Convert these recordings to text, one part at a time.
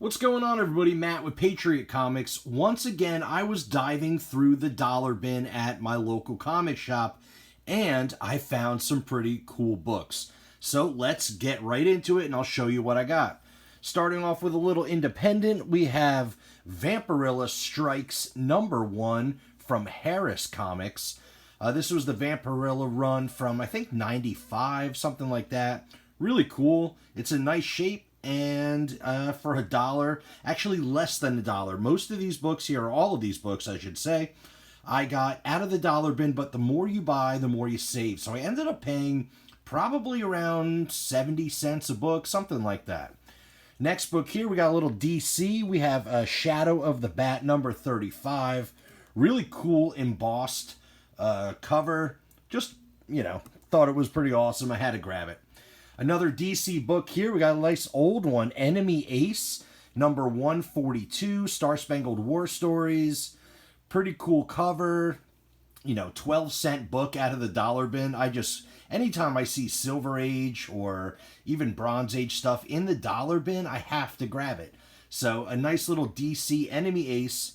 What's going on, everybody? Matt with Patriot Comics. Once again, I was diving through the dollar bin at my local comic shop, and I found some pretty cool books. So let's get right into it, and I'll show you what I got. Starting off with a little independent, we have Vampirella Strikes #1 from Harris Comics. This was the Vampirella run from, I think, 95, something like that. Really cool. It's a nice shape. And for $1, actually less than $1. Most of these books here, or all of these books, I should say, I got out of the dollar bin, but the more you buy, the more you save. So I ended up paying probably around 70 cents a book, something like that. Next book here, we got a little DC. We have Shadow of the Bat #35. Really cool embossed cover. Just, thought it was pretty awesome. I had to grab it. Another DC book here. We got a nice old one. Enemy Ace, #142. Star Spangled War Stories. Pretty cool cover. 12-cent book out of the dollar bin. Anytime I see Silver Age or even Bronze Age stuff in the dollar bin, I have to grab it. So a nice little DC Enemy Ace.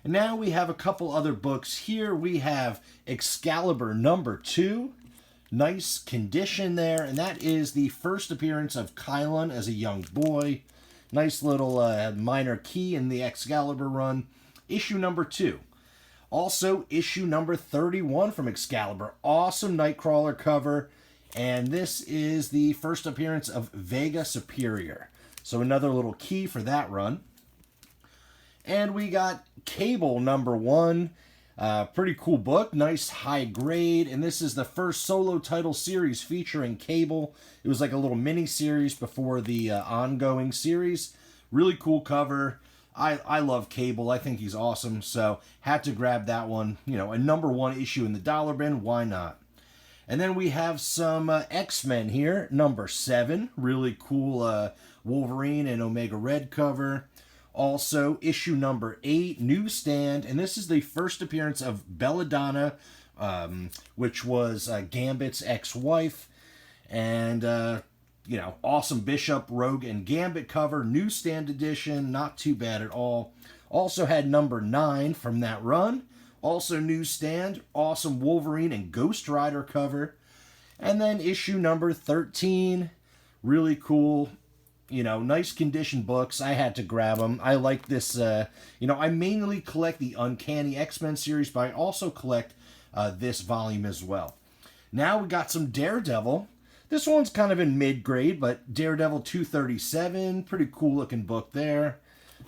And now we have a couple other books here. We have Excalibur #2. Nice condition there, and that is the first appearance of Kylon as a young boy. Nice little minor key in the Excalibur run. Issue #2. Also, issue #31 from Excalibur. Awesome Nightcrawler cover, and this is the first appearance of Vega Superior. So another little key for that run. And we got Cable #1. Pretty cool book, nice high grade, and this is the first solo title series featuring Cable. It was like a little mini series before the ongoing series. Really cool cover. I love Cable. I think he's awesome, so had to grab that one. A #1 issue in the dollar bin. Why not? And then we have some X-Men here, #7. Really cool Wolverine and Omega Red cover. Also, issue #8, Newsstand, and this is the first appearance of Belladonna, which was Gambit's ex-wife, and, awesome Bishop, Rogue, and Gambit cover, Newsstand edition, not too bad at all. Also had #9 from that run, also Newsstand, awesome Wolverine and Ghost Rider cover, and then issue #13, really cool. Nice condition books. I had to grab them. I like this. I mainly collect the Uncanny X-Men series, but I also collect this volume as well. Now we got some Daredevil. This one's kind of in mid-grade, but Daredevil 237. Pretty cool looking book there.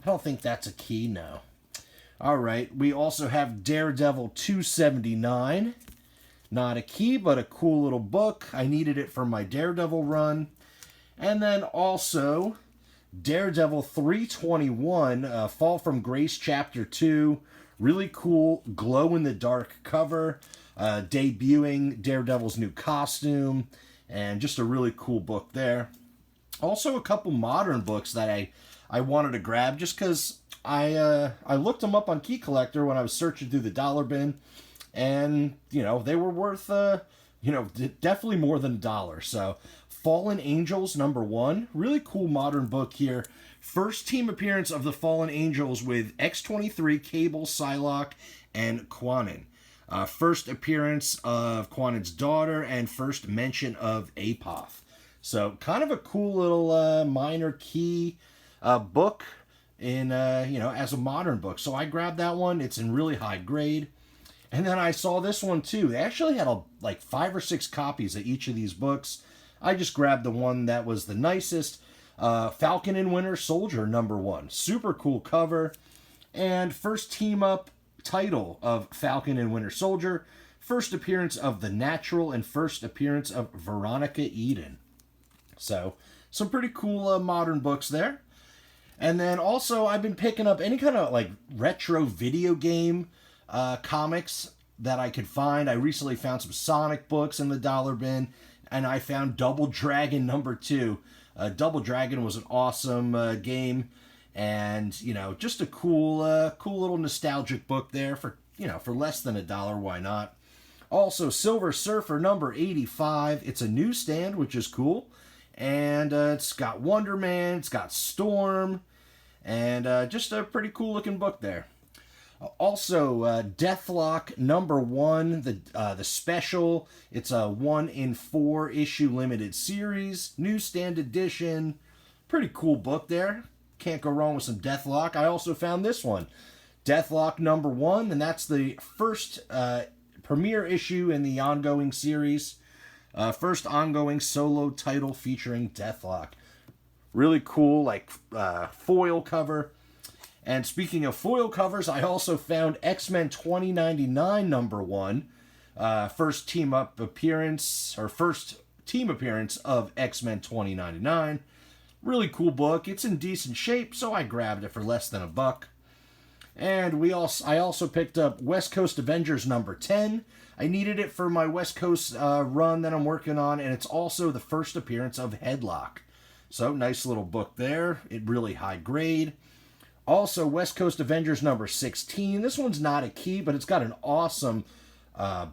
I don't think that's a key, no. All right. We also have Daredevil 279. Not a key, but a cool little book. I needed it for my Daredevil run. And then also, Daredevil 321, Fall from Grace Chapter 2. Really cool glow-in-the-dark cover, debuting Daredevil's new costume, and just a really cool book there. Also, a couple modern books that I wanted to grab just because I looked them up on Key Collector when I was searching through the dollar bin, and, they were worth, definitely more than $1. So, Fallen Angels #1. Really cool modern book here. First team appearance of the Fallen Angels with X-23, Cable, Psylocke, and Quanin. First appearance of Quanin's daughter and first mention of Apoth. So kind of a cool little minor key book in as a modern book. So I grabbed that one. It's in really high grade. And then I saw this one too. They actually had like 5 or 6 copies of each of these books. I just grabbed the one that was the nicest. Falcon and Winter Soldier #1. Super cool cover. And first team-up title of Falcon and Winter Soldier. First appearance of The Natural and first appearance of Veronica Eden. So, some pretty cool modern books there. And then also, I've been picking up any kind of like retro video game comics that I could find. I recently found some Sonic books in the dollar bin. And I found Double Dragon #2. Double Dragon was an awesome game, and just a cool little nostalgic book there for less than $1. Why not? Also, Silver Surfer #85. It's a newsstand, which is cool, and it's got Wonder Man. It's got Storm. And just a pretty cool looking book there. Also, Deathlock #1, the special. It's a 1 in 4 issue limited series, newsstand edition. Pretty cool book there. Can't go wrong with some Deathlock. I also found this one, Deathlock #1, and that's the first premiere issue in the ongoing series. First ongoing solo title featuring Deathlock. Really cool, like foil cover. And speaking of foil covers, I also found X-Men 2099 #1. First team appearance of X-Men 2099. Really cool book. It's in decent shape, so I grabbed it for less than $1. And I also picked up West Coast Avengers #10. I needed it for my West Coast run that I'm working on, and it's also the first appearance of SheHulk. So, nice little book there. It really high grade. Also, West Coast Avengers #16. This one's not a key, but it's got an awesome Tigra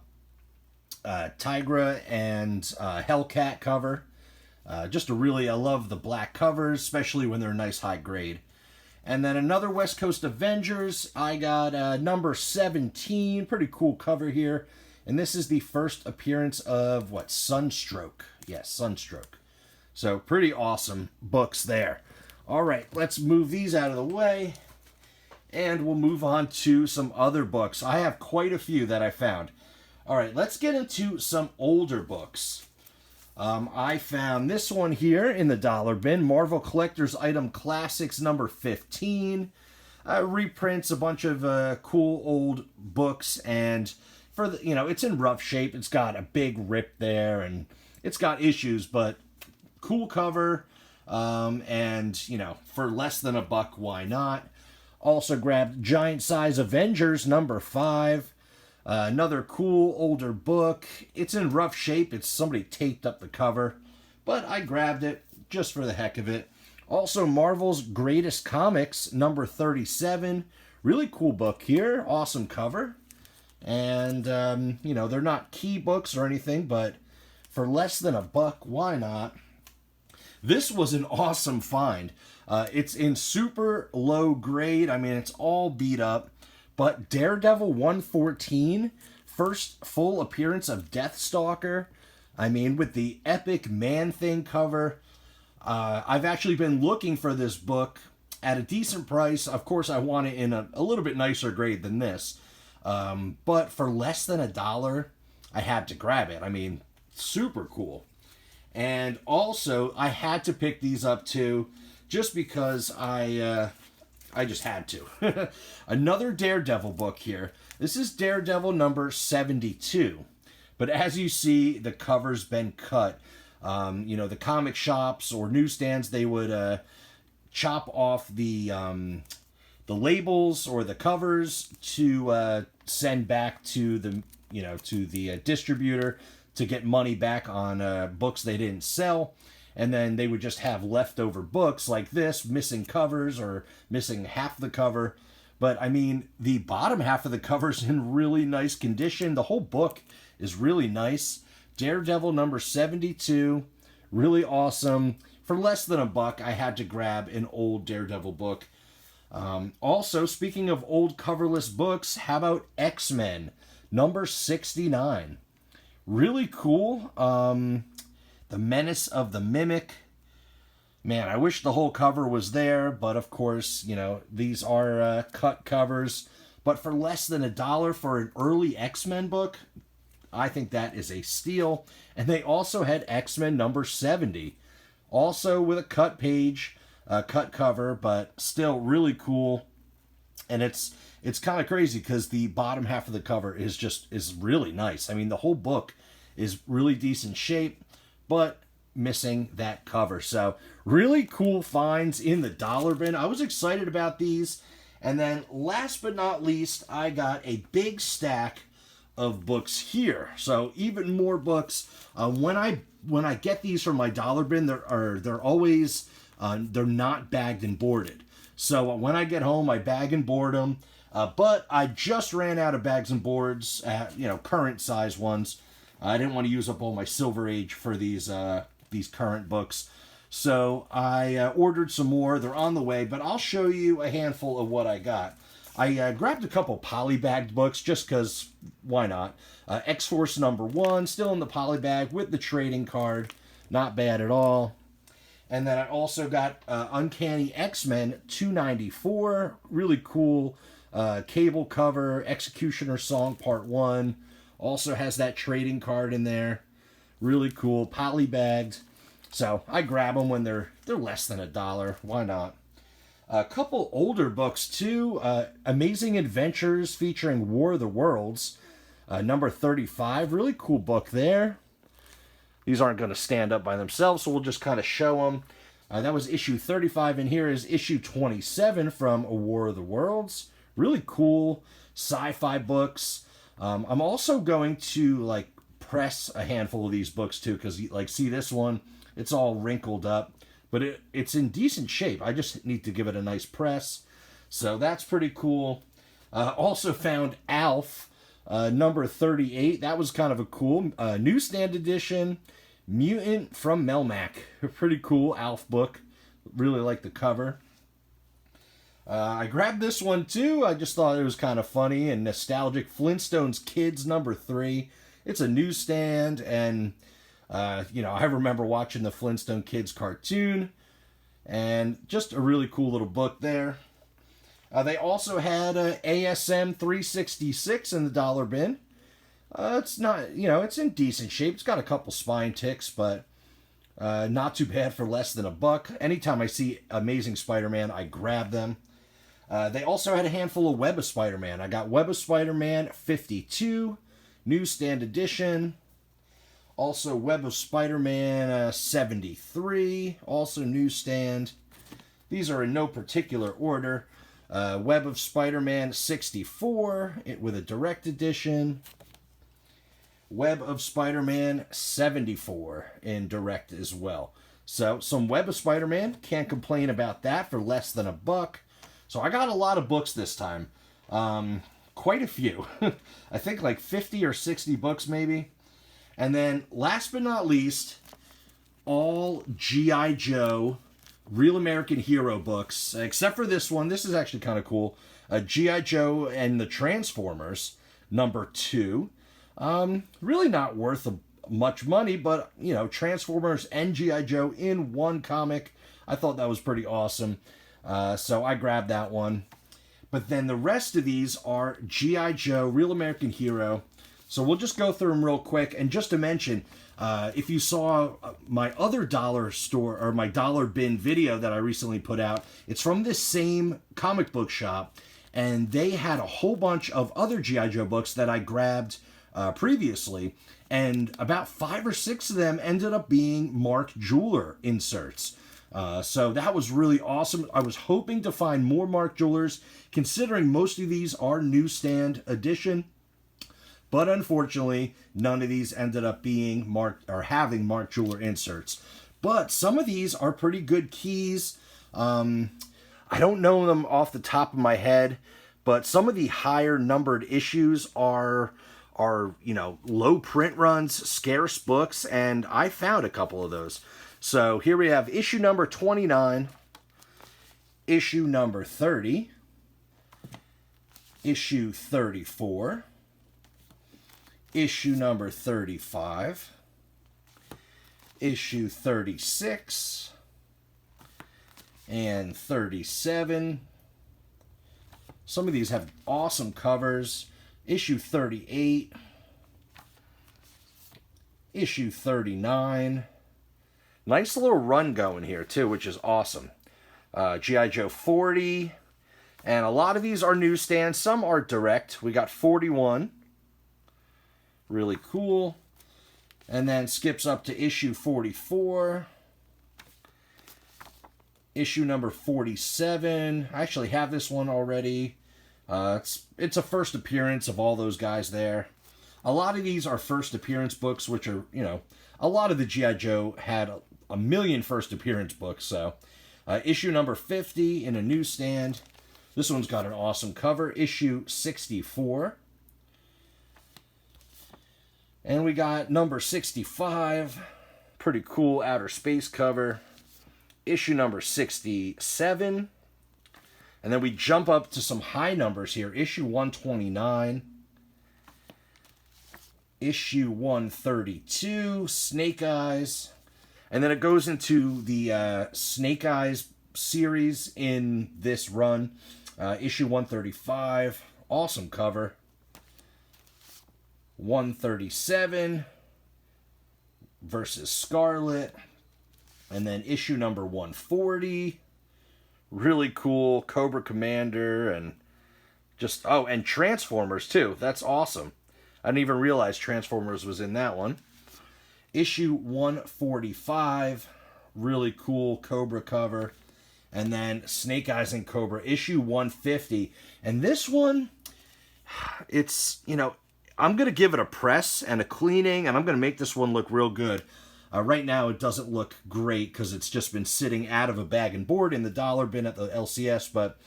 and Hellcat cover. I love the black covers, especially when they're nice high grade. And then another West Coast Avengers, I got #17. Pretty cool cover here. And this is the first appearance of, Sunstroke. Yes, Sunstroke. So, pretty awesome books there. All right, let's move these out of the way, and we'll move on to some other books. I have quite a few that I found. All right, let's get into some older books. I found this one here in the dollar bin, Marvel Collector's Item Classics #15. Reprints a bunch of cool old books, and it's in rough shape. It's got a big rip there, and it's got issues, but cool cover. For less than $1, why not? Also grabbed Giant Size Avengers #5. Another cool older book. It's in rough shape. Somebody taped up the cover, but I grabbed it just for the heck of it. Also, Marvel's Greatest Comics #37. Really cool book here. Awesome cover. And, they're not key books or anything, but for less than $1, why not? This was an awesome find. It's in super low grade. I mean, it's all beat up. But Daredevil 114, first full appearance of Deathstalker. I mean, with the epic Man-Thing cover. I've actually been looking for this book at a decent price. Of course, I want it in a little bit nicer grade than this. But for less than $1, I had to grab it. I mean, super cool. And also, I had to pick these up too, just because I just had to. Another Daredevil book here. This is Daredevil #72. But as you see, the cover's been cut. The comic shops or newsstands, they would chop off the labels or the covers to send back to the distributor to get money back on books they didn't sell. And then they would just have leftover books like this, missing covers or missing half the cover. But, I mean, the bottom half of the cover's in really nice condition. The whole book is really nice. Daredevil #72, really awesome. For less than $1, I had to grab an old Daredevil book. Also, speaking of old coverless books, how about X-Men #69? Really cool. The Menace of the Mimic. Man, I wish the whole cover was there, but of course, these are cut covers. But for less than $1 for an early X-Men book, I think that is a steal. And they also had X-Men #70. Also with a cut page, cut cover, but still really cool. And it's kind of crazy because the bottom half of the cover is really nice. I mean, the whole book is really decent shape, but missing that cover. So really cool finds in the dollar bin. I was excited about these. And then last but not least, I got a big stack of books here. So even more books. When I get these from my dollar bin, they're always they're not bagged and boarded. So when I get home, I bag and board them. But I just ran out of bags and boards, current size ones. I didn't want to use up all my Silver Age for these current books. So I ordered some more. They're on the way, but I'll show you a handful of what I got. I grabbed a couple Polybagged books just because, why not? X-Force #1, still in the Polybag with the trading card. Not bad at all. And then I also got Uncanny X-Men 294. Really cool cable cover, Executioner Song Part 1. Also has that trading card in there. Really cool, Polybagged. So I grab them when they're less than $1. Why not? A couple older books too. Amazing Adventures featuring War of the Worlds, number 35. Really cool book there. These aren't going to stand up by themselves, so we'll just kind of show them. That was issue 35, and here is issue 27 from A War of the Worlds. Really cool sci-fi books. I'm also going to press a handful of these books too, because see this one, it's all wrinkled up, but it's in decent shape. I just need to give it a nice press. So that's pretty cool. Also found Alf, number 38. That was kind of a cool newsstand edition. Mutant from Melmac. A pretty cool Alf book. Really like the cover. I grabbed this one too. I just thought it was kind of funny and nostalgic. Flintstones Kids number 3. It's a newsstand, and I remember watching the Flintstone Kids cartoon, and just a really cool little book there. They also had ASM 366 in the dollar bin. It's not, it's in decent shape. It's got a couple spine ticks, but not too bad for less than $1. Anytime I see Amazing Spider-Man, I grab them. They also had a handful of Web of Spider-Man. I got Web of Spider-Man 52, newsstand edition. Also Web of Spider-Man 73, also newsstand. These are in no particular order. Web of Spider-Man 64 with a direct edition. Web of Spider-Man 74 in direct as well. So some Web of Spider-Man, can't complain about that for less than $1. So I got a lot of books this time. Quite a few. I think 50 or 60 books maybe. And then last but not least, all G.I. Joe Real American Hero books, except for this one. This is actually kind of cool. G.I. Joe and the Transformers, number 2. Really not worth much money, but, Transformers and G.I. Joe in one comic. I thought that was pretty awesome. So I grabbed that one. But then the rest of these are G.I. Joe Real American Hero. So we'll just go through them real quick. And just to mention, if you saw my other dollar store or my dollar bin video that I recently put out, it's from this same comic book shop. And they had a whole bunch of other G.I. Joe books that I grabbed previously. And about 5 or 6 of them ended up being Mark Jeweler inserts. So that was really awesome. I was hoping to find more Mark Jewelers, considering most of these are newsstand edition. But unfortunately, none of these ended up being marked or having Mark Jeweler inserts. But some of these are pretty good keys. I don't know them off the top of my head, but some of the higher numbered issues are low print runs, scarce books, and I found a couple of those. So here we have issue number 29, issue number 30, issue 34, issue number 35, issue 36, and 37. Some of these have awesome covers. Issue 38, issue 39. Nice little run going here too, which is awesome. G.I. Joe 40, and a lot of these are newsstands. Some are direct. We got 41. Really cool. And then skips up to issue 44. Issue number 47. I actually have this one already. It's a first appearance of all those guys there. A lot of these are first appearance books, which are, a lot of the G.I. Joe had a million first appearance books. So issue number 50 in a newsstand. This one's got an awesome cover. Issue 64. And we got number 65. Pretty cool outer space cover. issue number 67. And then we jump up to some high numbers here. Issue 129. Issue 132, Snake Eyes. And then it goes into the Snake Eyes series in this run. Issue 135, awesome cover. 137 versus Scarlet. And then issue number 140. Really cool Cobra Commander and just, oh, and Transformers too. That's awesome. I didn't even realize Transformers was in that one. Issue 145, really cool Cobra cover. And then Snake Eyes and Cobra, issue 150. And this one, it's, you know, I'm going to give it a press and a cleaning, and I'm going to make this one look real good. Right now, it doesn't look great because it's just been sitting out of a bag and board in the dollar bin at the LCS, but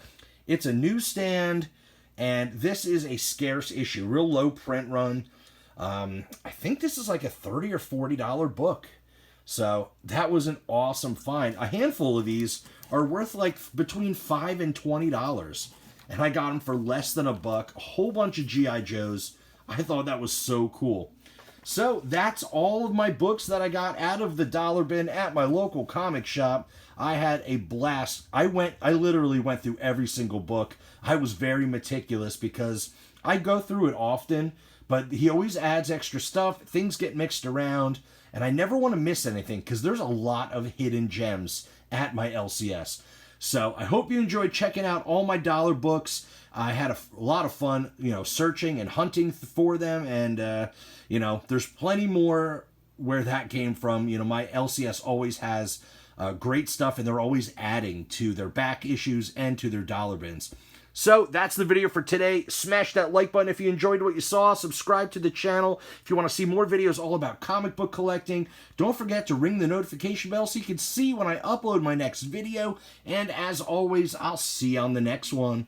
it's a newsstand, and this is a scarce issue, real low print run. I think this is like a $30 or $40 book. So that was an awesome find. A handful of these are worth like between $5 and $20, and I got them for less than $1. A whole bunch of GI Joes. I thought that was so cool. So that's all of my books that I got out of the dollar bin at my local comic shop. I had a blast. I literally went through every single book. I was very meticulous because I go through it often, but he always adds extra stuff. Things get mixed around, and I never want to miss anything because there's a lot of hidden gems at my LCS. So I hope you enjoyed checking out all my dollar books. I had a lot of fun, you know, searching and hunting for them, and you know, there's plenty more where that came from. You know, my LCS always has great stuff, and they're always adding to their back issues and to their dollar bins. So that's the video for today. Smash that like button if you enjoyed what you saw. Subscribe to the channel if you want to see more videos all about comic book collecting. Don't forget to ring the notification bell so you can see when I upload my next video. And as always, I'll see you on the next one.